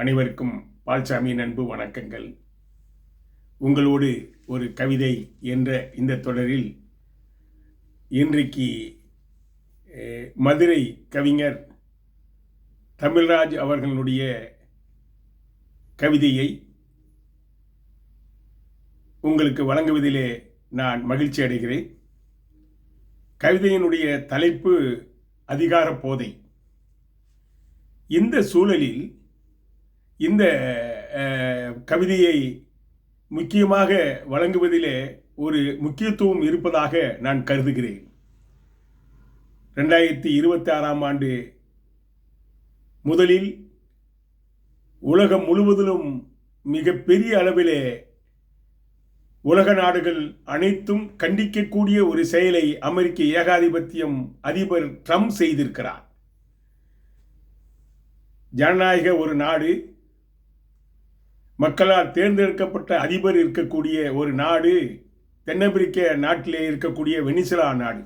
அனைவருக்கும் பால்சாமியின் அன்பு வணக்கங்கள். உங்களோடு ஒரு கவிதை என்ற இந்த தொடரில் இன்றைக்கு மதுரை கவிஞர் தமிழ்ராஜ் அவர்களுடைய கவிதையை உங்களுக்கு வழங்குவதிலே நான் மகிழ்ச்சி அடைகிறேன். கவிதையினுடைய தலைப்பு அதிகார போதை. இந்த சூழலில் இந்த கவிதையை முக்கியமாக வழங்குவதிலே ஒரு முக்கியத்துவம் இருப்பதாக நான் கருதுகிறேன். 2026 ஆண்டு முதலில் உலகம் முழுவதிலும் மிகப்பெரிய அளவிலே உலக நாடுகள் அனைத்தும் கண்டிக்கக்கூடிய ஒரு செயலை அமெரிக்க ஏகாதிபத்தியம் அதிபர் ட்ரம்ப் செய்திருக்கிறார். ஜனநாயக ஒரு நாடு, மக்களால் தேர்ந்தெடுக்கப்பட்ட அதிபர் இருக்கக்கூடிய ஒரு நாடு தென்னாப்பிரிக்க நாட்டிலே இருக்கக்கூடிய வெனிசுலா நாடு.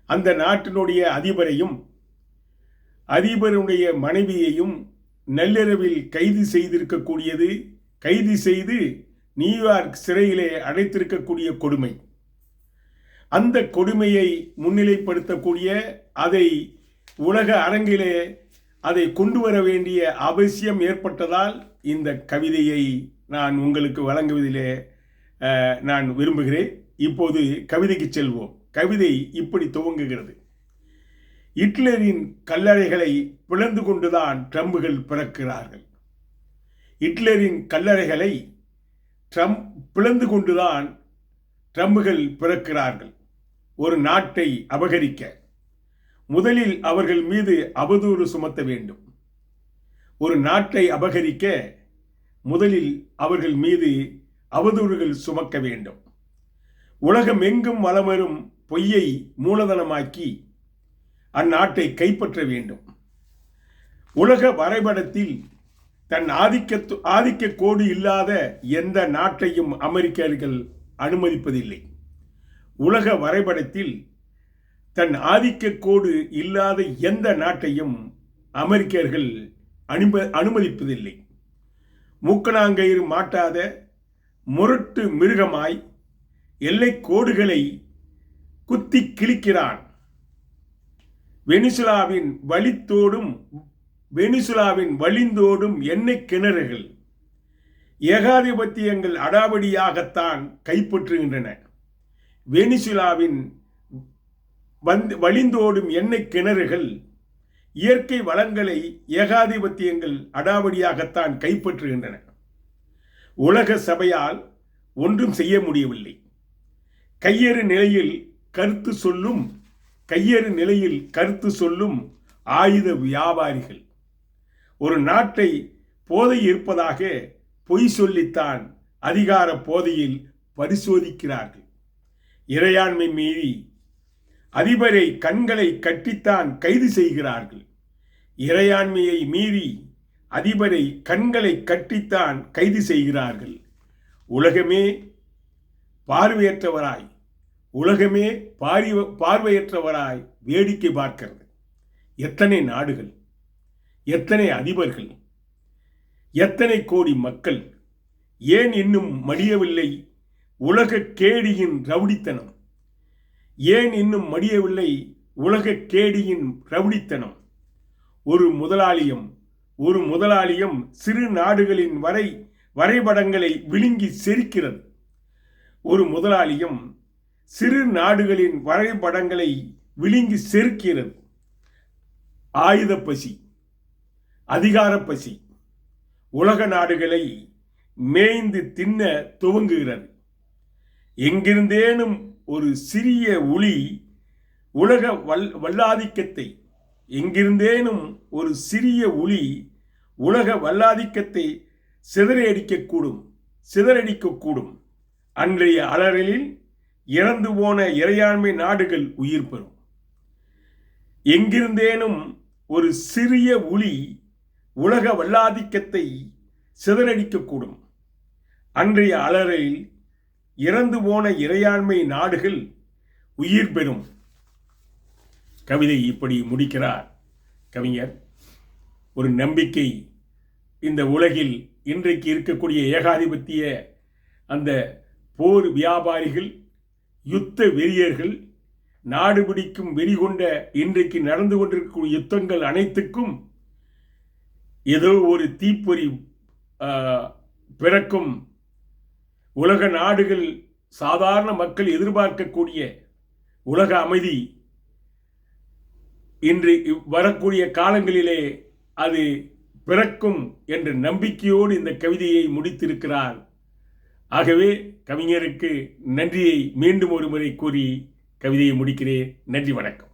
அந்த நாட்டினுடைய அதிபரையும் அதிபருடைய மனைவியையும் நள்ளிரவில் கைது செய்து நியூயார்க் சிறையிலே அடைத்திருக்கக்கூடிய கொடுமை. அந்த கொடுமையை முன்னிலைப்படுத்தக்கூடிய, அதை உலக அரங்கிலே அதை கொண்டு வர வேண்டிய அவசியம் ஏற்பட்டதால் இந்த கவிதையை நான் உங்களுக்கு வழங்குவதிலே நான் விரும்புகிறேன். இப்போது கவிதைக்கு செல்வோம். கவிதை இப்படி துவங்குகிறது. ஹிட்லரின் கல்லறைகளை பிளந்து கொண்டுதான் ட்ரம்புகள் பிறக்கிறார்கள். ஹிட்லரின் கல்லறைகளை பிளந்து கொண்டுதான் ட்ரம்புகள் பிறக்கிறார்கள். ஒரு நாட்டை அபகரிக்க முதலில் அவர்கள் மீது அவதூறு சுமத்த வேண்டும். ஒரு நாட்டை அபகரிக்க முதலில் அவர்கள் மீது அவதூறுகள் சுமக்க வேண்டும். உலகம் எங்கும் வளம் பொய்யை மூலதனமாக்கி அந்நாட்டை கைப்பற்ற வேண்டும். உலக வரைபடத்தில் தன் ஆதிக்க கோடு இல்லாத எந்த நாட்டையும் அமெரிக்கர்கள் அனுமதிப்பதில்லை. உலக வரைபடத்தில் தன் ஆதிக்க கோடு இல்லாத எந்த நாட்டையும் அமெரிக்கர்கள் அனுமதிப்பதில்லை. மூக்கணாங்கயிறு மாட்டாத முரட்டு மிருகமாய் எல்லை கோடுகளை குத்தி கிழிக்கிறான். வெனிசுலாவின் வழிந்தோடும் எண்ணெய் கிணறுகள் ஏகாதிபத்தியங்கள் அடாவடியாகத்தான் கைப்பற்றுகின்றன. வெனிசுலாவின் வழிந்தோடும் எண்ணெய் கிணறுகள் இயற்கை வளங்களை ஏகாதிபத்தியங்கள் அடாவடியாகத்தான் கைப்பற்றுகின்றன. உலக சபையால் ஒன்றும் செய்ய முடியவில்லை. கையறு நிலையில் கருத்து சொல்லும் ஆயுத வியாபாரிகள் ஒரு நாட்டை போதை இருப்பதாக பொய் சொல்லித்தான் அதிகார போதையில் பரிசோதிக்கிறார்கள். இறையாண்மை மீறி அதிபரை கண்களை கட்டித்தான் கைது செய்கிறார்கள். இறையாண்மையை மீறி அதிபரை கண்களை கட்டித்தான் கைது செய்கிறார்கள். உலகமே பார்வையற்றவராய் வேடிக்கை பார்க்கிறது. எத்தனை நாடுகள், எத்தனை அதிபர்கள், எத்தனை கோடி மக்கள்! ஏன் இன்னும் மடியவில்லை உலக கேடியின் ரவுடித்தனம்? ஏன் இன்னும் மடியவில்லை உலக கேடியின் ரவுடித்தனம்? ஒரு முதலாளியம் சிறு நாடுகளின் வரைபடங்களை விழுங்கி செரிக்கிறது. ஒரு முதலாளியம் சிறு நாடுகளின் வரைபடங்களை விழுங்கி செரிக்கிறது. ஆயுத பசி, அதிகார பசி உலக நாடுகளை மேய்ந்து தின்ன துவங்குகிறது. எங்கிருந்தேனும் ஒரு சிறிய உளி உலக வல்லாதிக்கத்தை சிதறடிக்கக்கூடும். அன்றைய அலறலில் இறந்து போன இறையாண்மை நாடுகள் உயிர் பெறும். எங்கிருந்தேனும் ஒரு சிறிய உளி உலக வல்லாதிக்கத்தை சிதறடிக்கக்கூடும். அன்றைய அலறலில் இறந்து போன இறையாண்மை நாடுகள் உயிர் பெறும். கவிதை இப்படி முடிக்கிறார் கவிஞர். ஒரு நம்பிக்கை இந்த உலகில் இன்றைக்கு இருக்கக்கூடிய ஏகாதிபத்திய அந்த போர் வியாபாரிகள், யுத்த வெறியர்கள், நாடு பிடிக்கும் வெறி கொண்ட இன்றைக்கு நடந்து கொண்டிருக்கக்கூடிய யுத்தங்கள் அனைத்துக்கும் ஏதோ ஒரு தீப்பொறி பிறக்கும். உலக நாடுகள், சாதாரண மக்கள் எதிர்பார்க்கக்கூடிய உலக அமைதி இன்று வரக்கூடிய காலங்களிலே அது பிறக்கும் என்ற நம்பிக்கையோடு இந்த கவிதையை முடித்திருக்கிறார். ஆகவே கவிஞருக்கு நன்றியை மீண்டும் ஒரு முறை கூறி கவிதையை முடிக்கிறேன். நன்றி, வணக்கம்.